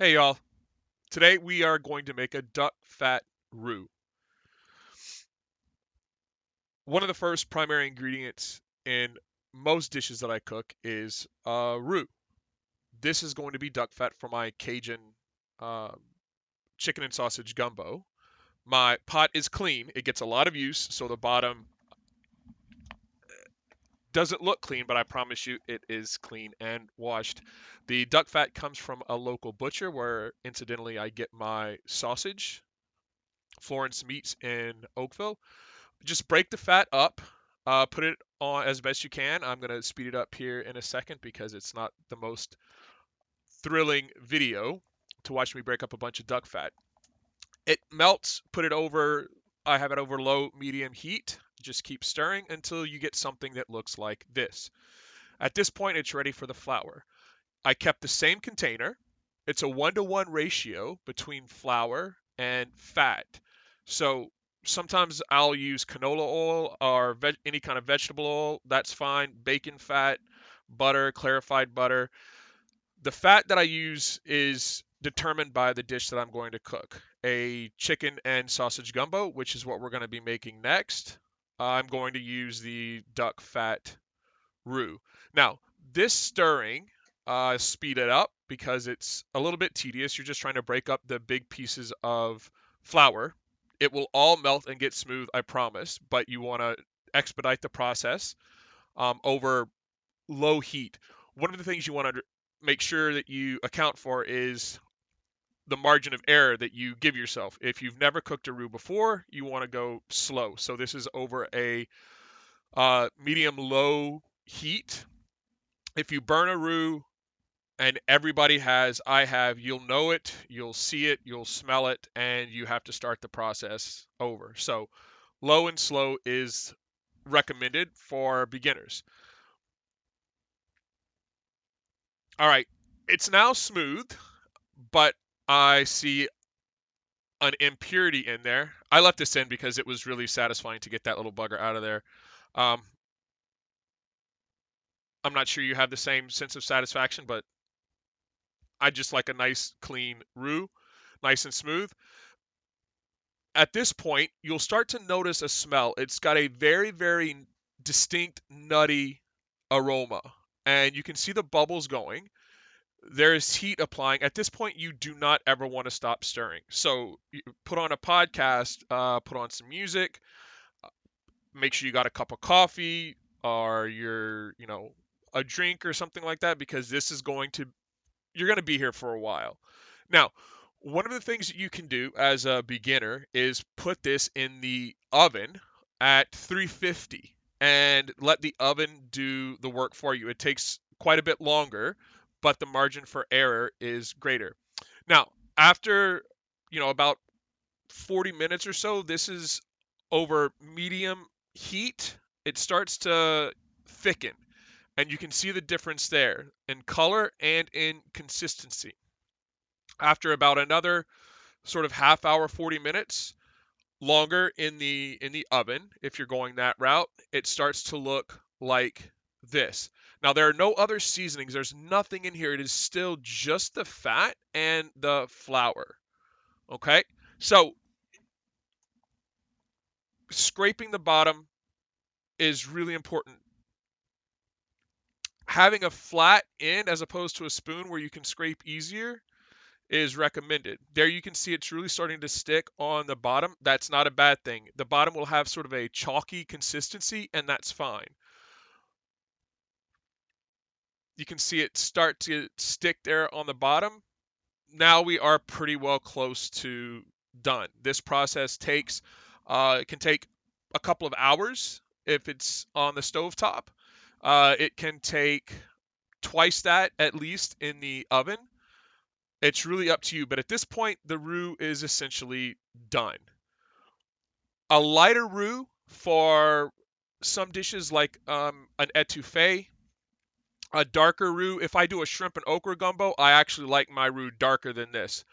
Hey y'all, today we are going to make a duck fat roux. One of the first primary ingredients in most dishes that I cook is roux. This is going to be duck fat for my Cajun uh, chicken and sausage gumbo. My pot is clean, it gets a lot of use, so the bottom doesn't look clean, but I promise you it is clean and washed. The duck fat comes from a local butcher where incidentally I get my sausage, Florence Meats in Oakville. Just break the fat up, put it on as best you can. I'm going to speed it up here in a second because it's not the most thrilling video to watch me break up a bunch of duck fat. It melts, put it over, I have it over low, medium heat. Just keep stirring until you get something that looks like this. At this point, it's ready for the flour. I kept the same container. It's a 1-to-1 ratio between flour and fat. So sometimes I'll use canola oil or any kind of vegetable oil. That's fine. Bacon fat, butter, clarified butter. The fat that I use is determined by the dish that I'm going to cook. A chicken and sausage gumbo, which is what we're going to be making next. I'm going to use the duck fat roux. Now, this stirring, speed it up because it's a little bit tedious. You're just trying to break up the big pieces of flour. It will all melt and get smooth, I promise, but you want to expedite the process over low heat. One of the things you want to make sure that you account for is the margin of error that you give yourself. If you've never cooked a roux before, you want to go slow. So this is over a medium low heat. If you burn a roux, and everybody has, I have, you'll know it, you'll see it, you'll smell it, and you have to start the process over. So low and slow is recommended for beginners. All right, it's now smooth, but I see an impurity in there. I left this in because it was really satisfying to get that little bugger out of there. Um, I'm not sure you have the same sense of satisfaction, but I just like a nice clean roux, nice and smooth. At this point, you'll start to notice a smell. It's got a very, very distinct nutty aroma, and you can see the bubbles going. There's heat applying. At this point, you do not ever want to stop stirring. So you put on a podcast, put on some music, make sure you got a cup of coffee or a drink or something like that because you're going to be here for a while. Now, one of the things that you can do as a beginner is put this in the oven at 350 and let the oven do the work for you. It takes quite a bit longer, but the margin for error is greater. Now, after, about 40 minutes or so, this is over medium heat. It starts to thicken, and you can see the difference there in color and in consistency. After about another sort of half hour, 40 minutes longer in the oven, if you're going that route, it starts to look like this. Now there are no other seasonings. There's nothing in here. It is still just the fat and the flour. Okay? So scraping the bottom is really important. Having a flat end as opposed to a spoon where you can scrape easier is recommended. There you can see it's really starting to stick on the bottom. That's not a bad thing. The bottom will have sort of a chalky consistency, and that's fine. You can see it start to stick there on the bottom. Now we are pretty well close to done. This process it can take a couple of hours if it's on the stove top. It can take twice that at least in the oven. It's really up to you, but at this point, the roux is essentially done. A lighter roux for some dishes like an etouffee, a darker roux. If I do a shrimp and okra gumbo, I actually like my roux darker than this.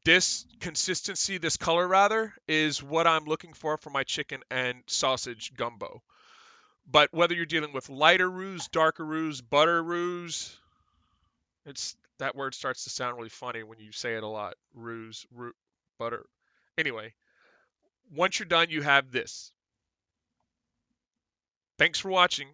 This consistency, this color rather, is what I'm looking for my chicken and sausage gumbo. But whether you're dealing with lighter roux, darker roux, butter roux, it's That word starts to sound really funny when you say it a lot. Roux, butter. Anyway, once you're done, you have this. Thanks for watching.